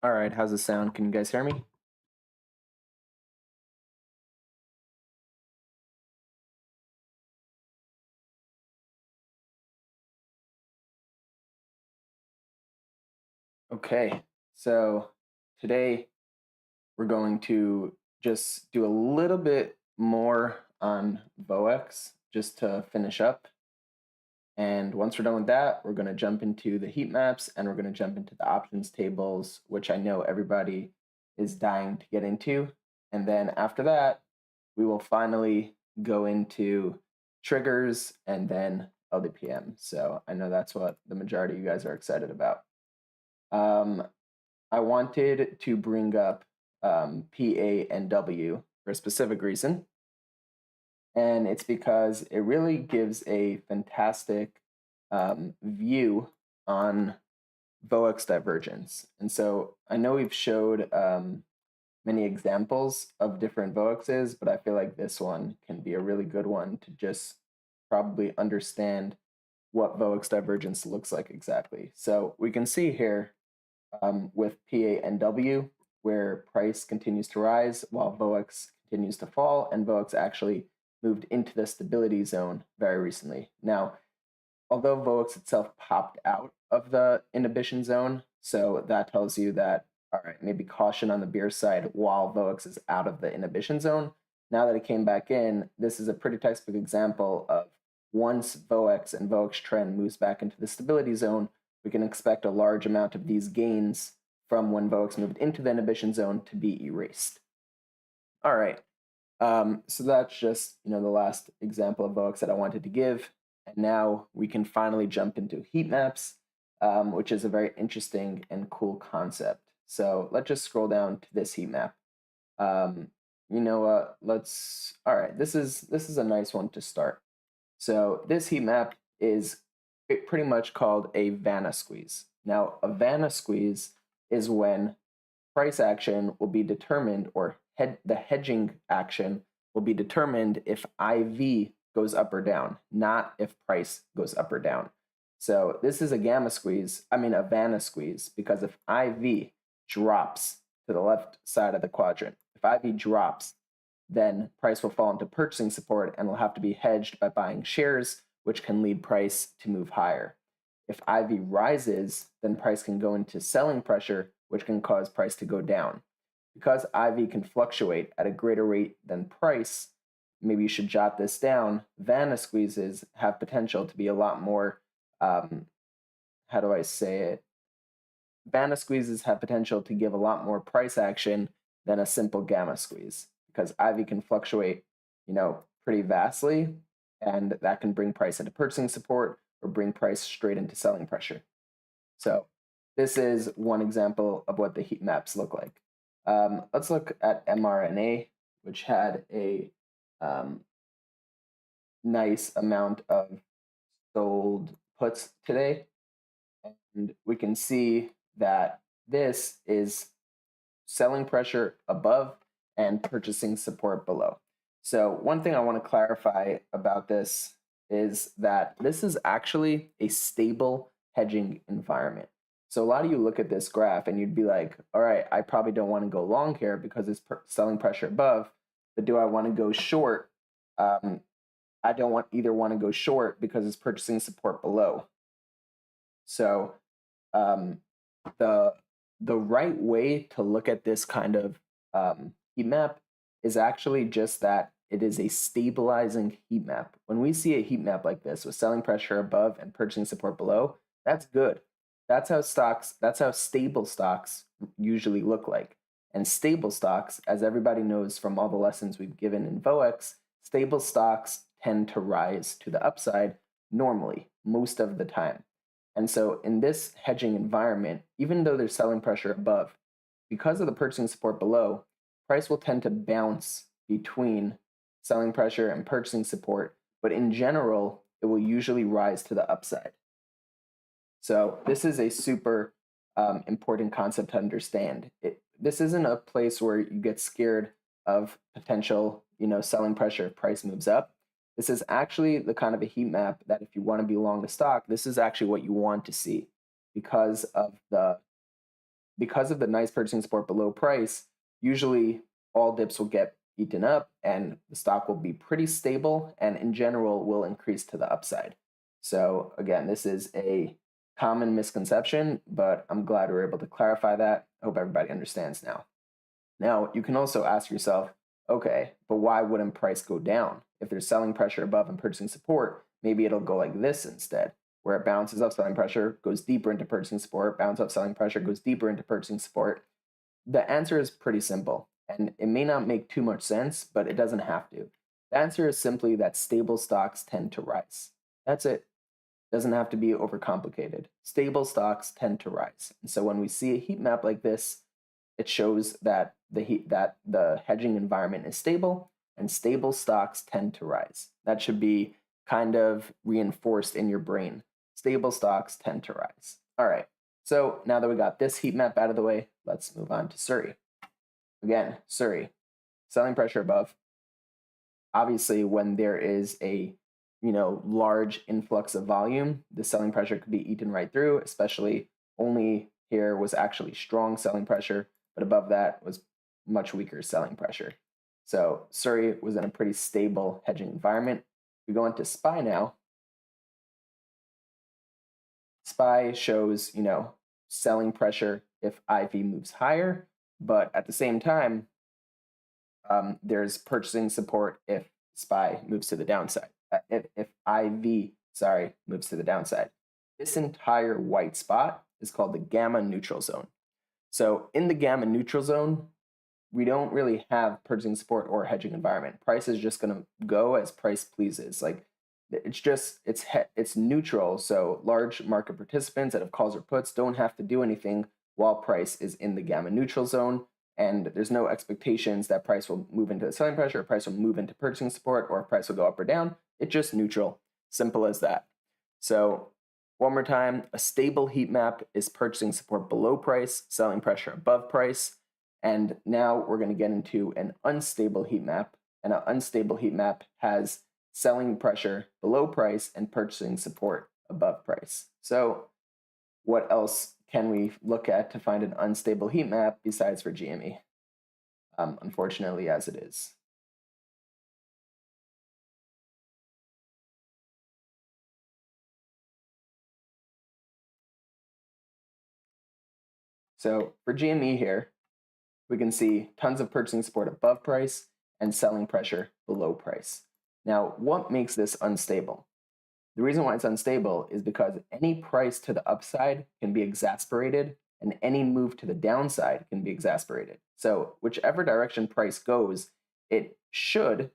All right, how's the sound? Can you guys hear me? Okay, so today we're going to just do a little bit more on Voex just to finish up. And once we're done with that, we're going to jump into the heat maps and we're going to jump into the options tables, which I know everybody is dying to get into. And then after that, we will finally go into triggers and then LDPM. So I know that's what the majority of you guys are excited about. I wanted to bring up PA and W for a specific reason, and it's because it really gives a fantastic view on Voex divergence. And so I know we've showed many examples of different Voexes, but I feel like this one can be a really good one to just probably understand what Voex divergence looks like exactly. So we can see here with PA and W, where price continues to rise while Voex continues to fall, and Voex actually moved into the stability zone very recently. Now, although Voex itself popped out of the inhibition zone, so that tells you that, all right, maybe caution on the bear side while Voex is out of the inhibition zone. Now that it came back in, this is a pretty textbook example of once Voex and Voex trend moves back into the stability zone, we can expect a large amount of these gains from when Voex moved into the inhibition zone to be erased. All right, so that's just the last example of Voex that I wanted to give. And now we can finally jump into heat maps, which is a very interesting and cool concept. So let's just scroll down to this heat map. You know what? All right, this is a nice one to start. So this heat map is pretty much called a Vanna squeeze. Now, a Vanna squeeze is when price action will be determined, or the hedging action will be determined if IV goes up or down, not if price goes up or down. So this is a Vanna squeeze, because if IV drops to the left side of the quadrant, if IV drops, then price will fall into purchasing support and will have to be hedged by buying shares, which can lead price to move higher. If IV rises, then price can go into selling pressure, which can cause price to go down. Because IV can fluctuate at a greater rate than price, maybe you should jot this down, Vanna squeezes have potential to be a lot more, how do I say it? Vanna squeezes have potential to give a lot more price action than a simple gamma squeeze, because IV can fluctuate, pretty vastly, and that can bring price into purchasing support or bring price straight into selling pressure. So this is one example of what the heat maps look like. Let's look at mRNA, which had a nice amount of sold puts today. And we can see that this is selling pressure above and purchasing support below. So one thing I want to clarify about this is that this is actually a stable hedging environment. So a lot of you look at this graph and you'd be like, all right, I probably don't want to go long here because it's selling pressure above, but do I want to go short? I don't want to go short because it's purchasing support below. So the right way to look at this kind of heat map is actually just that it is a stabilizing heat map. When we see a heat map like this with selling pressure above and purchasing support below, that's good. That's how stable stocks usually look like. And stable stocks, as everybody knows from all the lessons we've given in Voex, stable stocks tend to rise to the upside normally, most of the time. And so in this hedging environment, even though there's selling pressure above, because of the purchasing support below, price will tend to bounce between selling pressure and purchasing support, but in general, it will usually rise to the upside. So this is a super important concept to understand. This isn't a place where you get scared of potential, selling pressure if price moves up. This is actually the kind of a heat map that if you want to be long the stock, this is actually what you want to see because of because of the nice purchasing support below price, usually all dips will get eaten up and the stock will be pretty stable and in general will increase to the upside. So again, this is a common misconception, but I'm glad we were able to clarify that. I hope everybody understands now. Now, you can also ask yourself, okay, but why wouldn't price go down? If there's selling pressure above and purchasing support, maybe it'll go like this instead, where it bounces up selling pressure, goes deeper into purchasing support, bounce up selling pressure, goes deeper into purchasing support. The answer is pretty simple, and it may not make too much sense, but it doesn't have to. The answer is simply that stable stocks tend to rise. That's it. Doesn't have to be overcomplicated. Stable stocks tend to rise. And so when we see a heat map like this, it shows that the hedging environment is stable and stable stocks tend to rise. That should be kind of reinforced in your brain. Stable stocks tend to rise. All right, so now that we got this heat map out of the way, let's move on to Surrey. Again, Surrey, selling pressure above. Obviously, when there is a large influx of volume, the selling pressure could be eaten right through, especially only here was actually strong selling pressure, but above that was much weaker selling pressure. So Surrey was in a pretty stable hedging environment. We go into SPY now. SPY shows, selling pressure if IV moves higher, but at the same time, there's purchasing support if SPY moves to the downside. If IV, moves to the downside. This entire white spot is called the gamma neutral zone. So in the gamma neutral zone, we don't really have purchasing support or hedging environment. Price is just going to go as price pleases. Like it's neutral. So large market participants that have calls or puts don't have to do anything while price is in the gamma neutral zone. And there's no expectations that price will move into the selling pressure, or price will move into purchasing support, or price will go up or down. It's just neutral. Simple as that. So one more time, a stable heat map is purchasing support below price, selling pressure above price. And now we're going to get into an unstable heat map. And an unstable heat map has selling pressure below price and purchasing support above price. So what else can we look at to find an unstable heat map besides for GME? Unfortunately, as it is. So for GME here, we can see tons of purchasing support above price and selling pressure below price. Now, what makes this unstable? The reason why it's unstable is because any price to the upside can be exasperated and any move to the downside can be exasperated. So whichever direction price goes, it should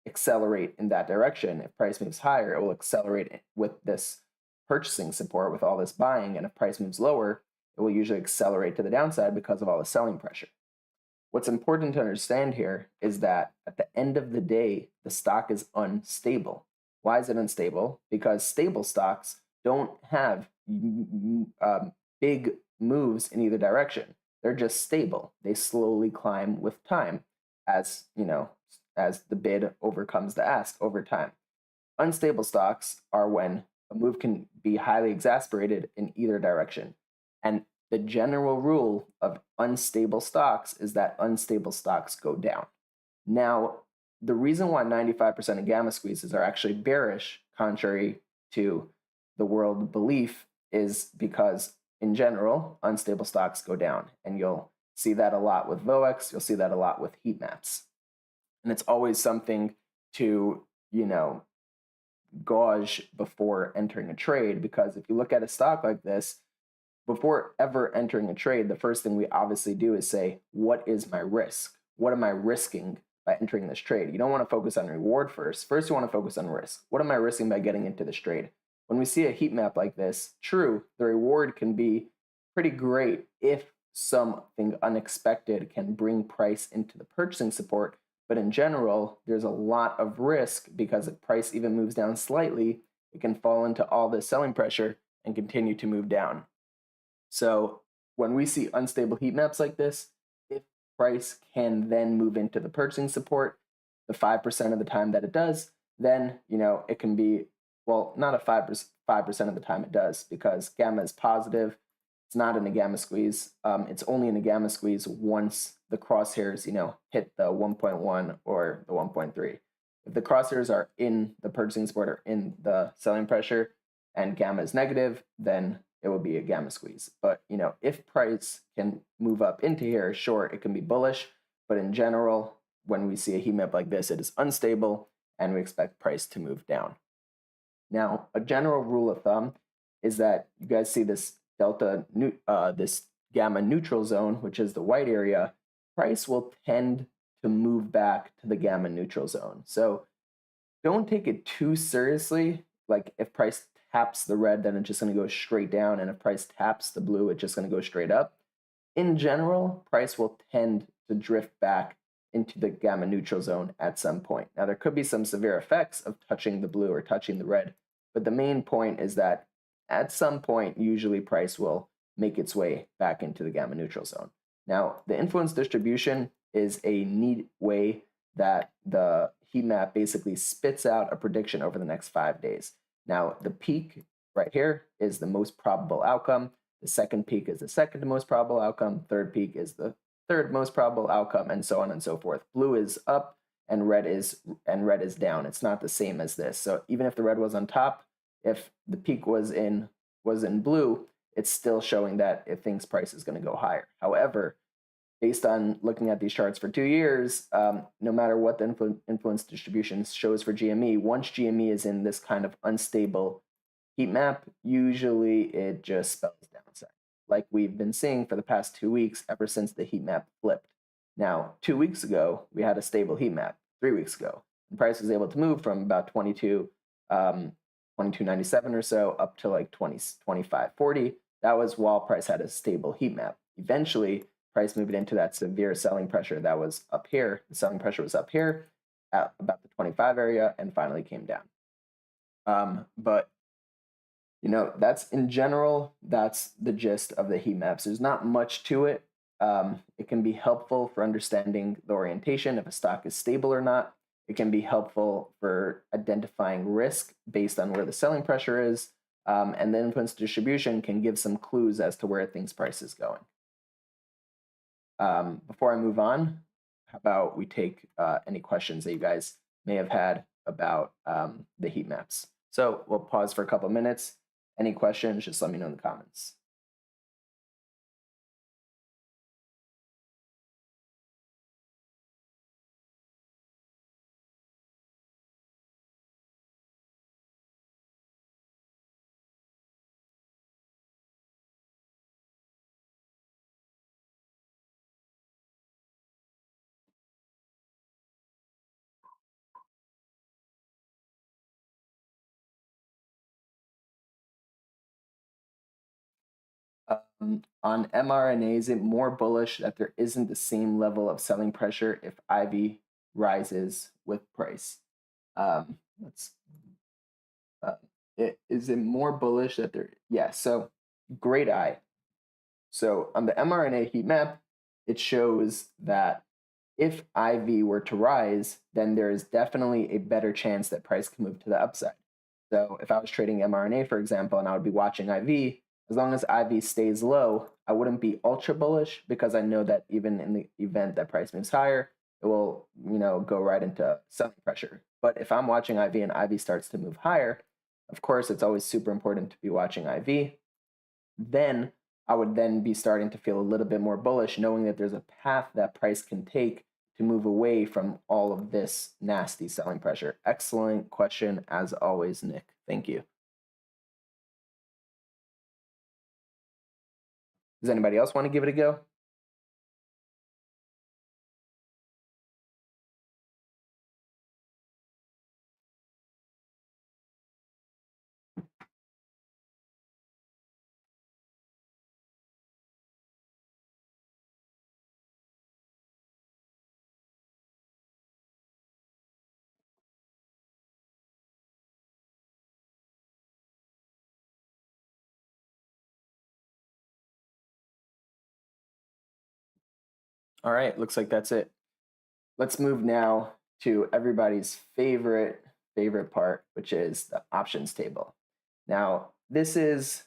accelerate in that direction. If price moves higher, it will accelerate with this purchasing support, with all this buying. And if price moves lower, it will usually accelerate to the downside because of all the selling pressure. What's important to understand here is that at the end of the day, the stock is unstable. Why is it unstable? Because stable stocks don't have big moves in either direction. They're just stable. They slowly climb with time as the bid overcomes the ask over time. Unstable stocks are when a move can be highly exasperated in either direction. And the general rule of unstable stocks is that unstable stocks go down. Now, the reason why 95% of gamma squeezes are actually bearish, contrary to the world belief, is because in general, unstable stocks go down. And you'll see that a lot with Voex, you'll see that a lot with heat maps. And it's always something to, gauge before entering a trade, because if you look at a stock like this, before ever entering a trade, the first thing we obviously do is say, what is my risk? What am I risking by entering this trade? You don't want to focus on reward first. First, you want to focus on risk. What am I risking by getting into this trade? When we see a heat map like this, true, the reward can be pretty great if something unexpected can bring price into the purchasing support. But in general, there's a lot of risk because if price even moves down slightly, it can fall into all this selling pressure and continue to move down. So when we see unstable heat maps like this, if price can then move into the purchasing support, the 5% of the time that it does, then it can be, well, not a 5% of the time it does, because gamma is positive. it's not in a gamma squeeze. It's only in a gamma squeeze once the crosshairs, hit the 1.1 or the 1.3. If the crosshairs are in the purchasing support or in the selling pressure and gamma is negative, then it will be a gamma squeeze. But if price can move up into here, sure, it can be bullish. But in general, when we see a heat map like this, it is unstable and we expect price to move down. Now, a general rule of thumb is that you guys see this this gamma neutral zone, which is the white area. Price will tend to move back to the gamma neutral zone. So don't take it too seriously. Like if price taps the red, then it's just going to go straight down. And if price taps the blue, it's just going to go straight up. In general, price will tend to drift back into the gamma neutral zone at some point. Now, there could be some severe effects of touching the blue or touching the red, but the main point is that at some point, usually price will make its way back into the gamma neutral zone. Now, the influence distribution is a neat way that the heat map basically spits out a prediction over the next 5 days. Now, the peak right here is the most probable outcome. The second peak is the second most probable outcome. Third peak is the third most probable outcome, and so on and so forth. Blue is up and red is down. It's not the same as this. So even if the red was on top, if the peak was in blue, it's still showing that it thinks price is going to go higher. However, based on looking at these charts for 2 years, no matter what the influence distribution shows for GME, once GME is in this kind of unstable heat map, usually it just spells downside, like we've been seeing for the past 2 weeks ever since the heat map flipped. Now, 2 weeks ago, we had a stable heat map. 3 weeks ago, the price was able to move from about 22.97 or so up to like 25.40. That was while price had a stable heat map. Eventually, price moved into that severe selling pressure that was up here. The selling pressure was up here at about the 25 area and finally came down. But that's in general, that's the gist of the heat maps. There's not much to it. It can be helpful for understanding the orientation, if a stock is stable or not. It can be helpful for identifying risk based on where the selling pressure is. And the influence distribution can give some clues as to where it thinks price is going. Before I move on, how about we take any questions that you guys may have had about the heat maps. So we'll pause for a couple minutes. Any questions, just let me know in the comments. On mRNA, is it more bullish that there isn't the same level of selling pressure if IV rises with price? Is it more bullish that there? Yeah, so great eye. So on the mRNA heat map, it shows that if IV were to rise, then there is definitely a better chance that price can move to the upside. So if I was trading mRNA, for example, and I would be watching IV, as long as IV stays low, I wouldn't be ultra bullish because I know that even in the event that price moves higher, it will, go right into selling pressure. But if I'm watching IV and IV starts to move higher, of course, it's always super important to be watching IV. Then I would then be starting to feel a little bit more bullish, knowing that there's a path that price can take to move away from all of this nasty selling pressure. Excellent question, as always, Nick. Thank you. Does anybody else want to give it a go? All right, looks like that's it. Let's move now to everybody's favorite part, which is the options table. Now, this is